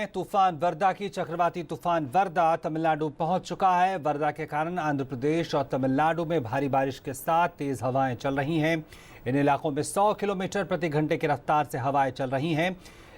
हैं तूफान वर्दा की। चक्रवाती तूफान वर्दा तमिलनाडु पहुंच चुका है। वर्दा के कारण आंध्र प्रदेश और तमिलनाडु में भारी बारिश के साथ तेज हवाएं चल रही हैं। इन इलाकों में 100 किलोमीटर प्रति घंटे की रफ्तार से हवाएं चल रही हैं।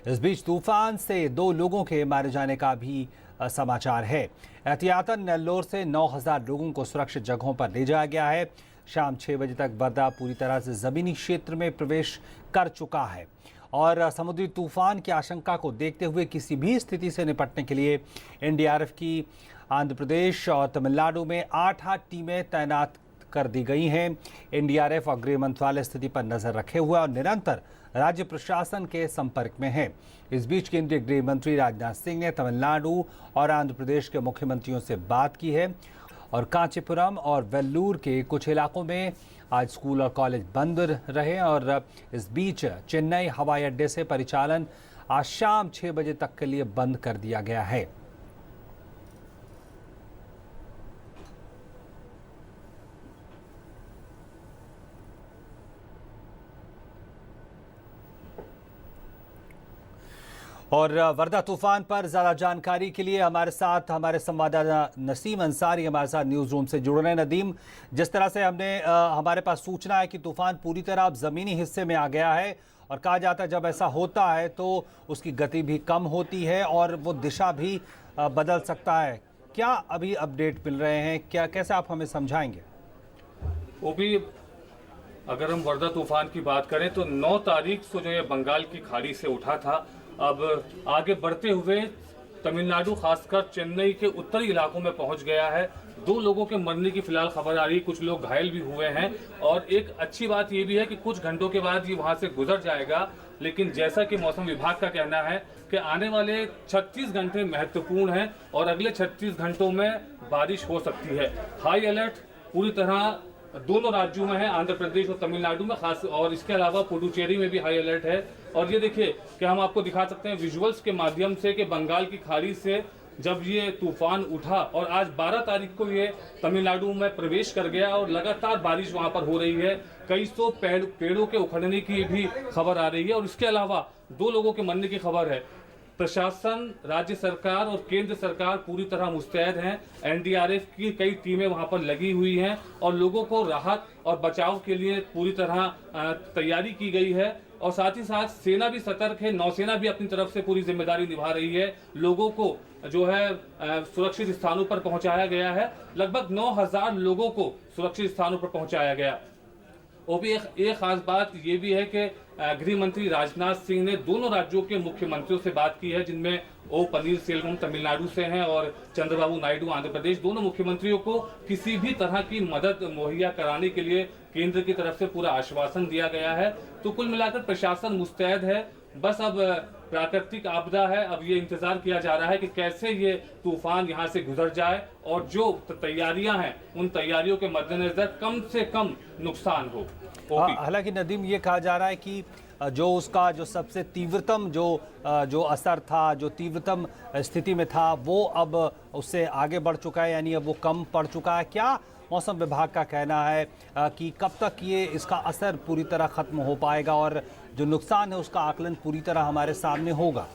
इस बीच तूफान से 2 लोगों के मारे जाने का भी समाचार है। एहतियातन नेल्लोर से 9,000 लोगों को सुरक्षित जगहों पर ले जाया गया है। शाम 6 बजे तक वर्दा पूरी तरह से जमीनी क्षेत्र में प्रवेश कर चुका है और समुद्री तूफान की आशंका को देखते हुए किसी भी स्थिति से निपटने के लिए एनडीआरएफ की आंध्र प्रदेश और तमिलनाडु में 8 टीमें तैनात कर दी गई हैं। एनडीआरएफ और गृह मंत्रालय स्थिति पर नजर रखे हुए और निरंतर राज्य प्रशासन के संपर्क में है। इस बीच केंद्रीय गृह मंत्री राजनाथ सिंह ने तमिलनाडु और आंध्र प्रदेश के मुख्यमंत्रियों से बात की है और कांचीपुरम और वेल्लूर के कुछ इलाकों में आज स्कूल और कॉलेज बंद रहे और इस बीच चेन्नई हवाई अड्डे से परिचालन आज शाम 6 बजे तक के लिए बंद कर दिया गया है। और वर्दा तूफान पर ज्यादा जानकारी के लिए हमारे साथ हमारे संवाददाता नसीम अंसारी हमारे साथ न्यूज रूम से जुड़ रहे हैं। नदीम, जिस तरह से हमारे पास सूचना है कि तूफान पूरी तरह अब जमीनी हिस्से में आ गया है और कहा जाता है जब ऐसा होता है तो उसकी गति भी कम होती है और वो दिशा भी बदल सकता है। क्या अभी अपडेट मिल रहे हैं, क्या कैसे आप हमें समझाएंगे? वो भी अगर हम वर्दा तूफान की बात करें तो 9 तारीख से जो ये बंगाल की खाड़ी से उठा था, अब आगे बढ़ते हुए तमिलनाडु खासकर चेन्नई के उत्तरी इलाकों में पहुंच गया है। 2 लोगों के मरने की फिलहाल खबर आ रही है, कुछ लोग घायल भी हुए हैं और एक अच्छी बात यह भी है कि कुछ घंटों के बाद ये वहां से गुजर जाएगा। लेकिन जैसा कि मौसम विभाग का कहना है कि आने वाले 36 घंटे महत्वपूर्ण हैं और अगले 36 घंटों में बारिश हो सकती है। हाई अलर्ट पूरी तरह दोनों राज्यों में है, आंध्र प्रदेश और तमिलनाडु में खास, और इसके अलावा पुडुचेरी में भी हाई अलर्ट है। और ये देखिए कि हम आपको दिखा सकते हैं विजुअल्स के माध्यम से कि बंगाल की खाड़ी से जब ये तूफान उठा और आज 12 तारीख को ये तमिलनाडु में प्रवेश कर गया और लगातार बारिश वहां पर हो रही है। कई सौ पेड़ों के उखड़ने की भी खबर आ रही है और इसके अलावा 2 लोगों के मरने की खबर है। प्रशासन, राज्य सरकार और केंद्र सरकार पूरी तरह मुस्तैद हैं। एनडीआरएफ की कई टीमें वहां पर लगी हुई हैं और लोगों को राहत और बचाव के लिए पूरी तरह तैयारी की गई है और साथ ही साथ सेना भी सतर्क है। नौसेना भी अपनी तरफ से पूरी जिम्मेदारी निभा रही है। लोगों को जो है सुरक्षित स्थानों पर पहुंचाया गया है। लगभग 9,000 लोगों को सुरक्षित स्थानों पर पहुंचाया गया। और भी एक खास बात ये भी है कि गृह मंत्री राजनाथ सिंह ने दोनों राज्यों के मुख्यमंत्रियों से बात की है, जिनमें ओ पनीरसेल्वम तमिलनाडु से हैं और चंद्रबाबू नायडू आंध्र प्रदेश। दोनों मुख्यमंत्रियों को किसी भी तरह की मदद मुहैया कराने के लिए केंद्र की तरफ से पूरा आश्वासन दिया गया है। तो कुल मिलाकर प्रशासन मुस्तैद है। बस अब प्राकृतिक आपदा है, अब ये इंतजार किया जा रहा है कि कैसे ये तूफान यहाँ से गुजर जाए और जो तैयारियां हैं उन तैयारियों के मद्देनजर कम से कम नुकसान हो। हालांकि नदीम, ये कहा जा रहा है कि जो उसका जो सबसे तीव्रतम जो असर था, जो तीव्रतम स्थिति में था, वो अब उससे आगे बढ़ चुका है, यानी अब वो कम पड़ चुका है। क्या मौसम विभाग का कहना है कि कब तक ये इसका असर पूरी तरह खत्म हो पाएगा और जो नुकसान है उसका आकलन पूरी तरह हमारे सामने होगा?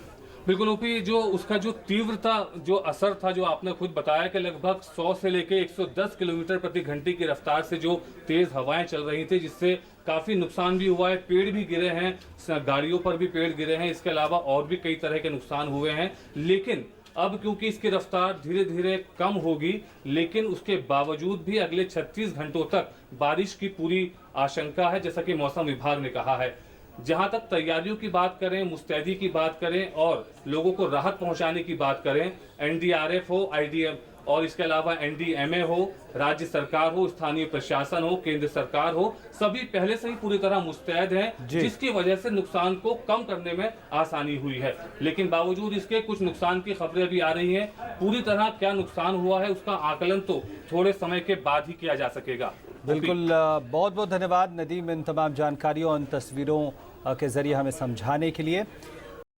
बिल्कुल ओपी, जो उसका जो तीव्रता, जो असर था, जो आपने खुद बताया कि लगभग 100 से लेकर 110 किलोमीटर प्रति घंटे की रफ्तार से जो तेज हवाएं चल रही थी, जिससे काफी नुकसान भी हुआ है। पेड़ भी गिरे हैं, गाड़ियों पर भी पेड़ गिरे हैं, इसके अलावा और भी कई तरह के नुकसान हुए हैं। लेकिन अब क्योंकि इसकी रफ्तार धीरे धीरे कम होगी, लेकिन उसके बावजूद भी अगले 36 घंटों तक बारिश की पूरी आशंका है, जैसा कि मौसम विभाग ने कहा है। जहां तक तैयारियों की बात करें, मुस्तैदी की बात करें और लोगों को राहत पहुंचाने की बात करें, एनडीआरएफ हो, आईडीएम और इसके अलावा एनडीएमए हो, राज्य सरकार हो, स्थानीय प्रशासन हो, केंद्र सरकार हो, सभी पहले से ही पूरी तरह मुस्तैद हैं, जिसकी वजह से नुकसान को कम करने में आसानी हुई है। लेकिन बावजूद इसके कुछ नुकसान की खबरें भी आ रही हैं। पूरी तरह क्या नुकसान हुआ है उसका आकलन तो थोड़े समय के बाद ही किया जा सकेगा। बिल्कुल, बहुत बहुत धन्यवाद नदीम इन तमाम जानकारियों और तस्वीरों के जरिए हमें समझाने के लिए।